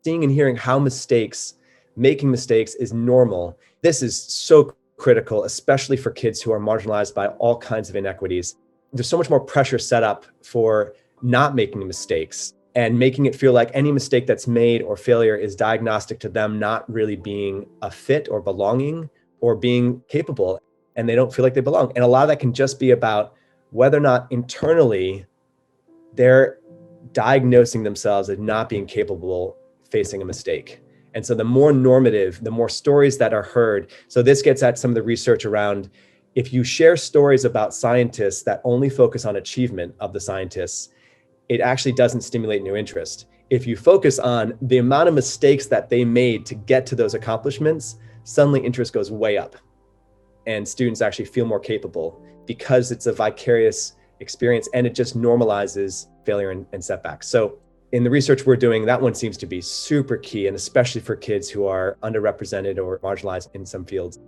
seeing and hearing how making mistakes is normal. This is so critical, especially for kids who are marginalized by all kinds of inequities. There's so much more pressure set up for not making mistakes and making it feel like any mistake that's made or failure is diagnostic to them not really being a fit or belonging or being capable, and they don't feel like they belong. And a lot of that can just be about whether or not internally they're diagnosing themselves as not being capable facing a mistake. And so the more normative, the more stories that are heard. So this gets at some of the research around, if you share stories about scientists that only focus on achievement of the scientists, it actually doesn't stimulate new interest. If you focus on the amount of mistakes that they made to get to those accomplishments, suddenly interest goes way up. And students actually feel more capable because it's a vicarious experience and it just normalizes failure and setbacks. So in the research we're doing, that one seems to be super key, and especially for kids who are underrepresented or marginalized in some fields.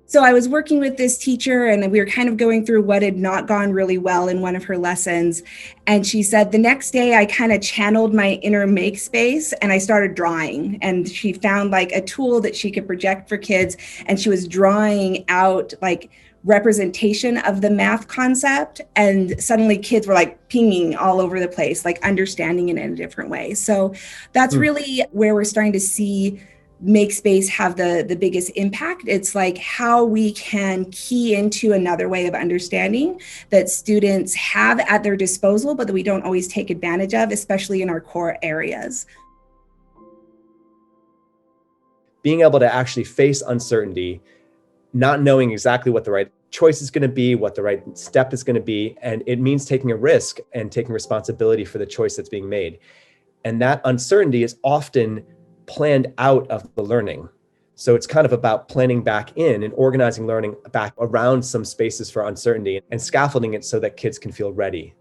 So I was working with this teacher and we were kind of going through what had not gone really well in one of her lessons. And she said, the next day I kind of channeled my inner make space and I started drawing. And she found like a tool that she could project for kids. And she was drawing out like representation of the math concept. And suddenly kids were like pinging all over the place, like understanding it in a different way. So that's really where we're starting to see make space have the biggest impact. It's like how we can key into another way of understanding that students have at their disposal, but that we don't always take advantage of, especially in our core areas. Being able to actually face uncertainty, not knowing exactly what the right choice is going to be, what the right step is going to be, and it means taking a risk and taking responsibility for the choice that's being made. And that uncertainty is often planned out of the learning. So it's kind of about planning back in and organizing learning back around some spaces for uncertainty and scaffolding it so that kids can feel ready.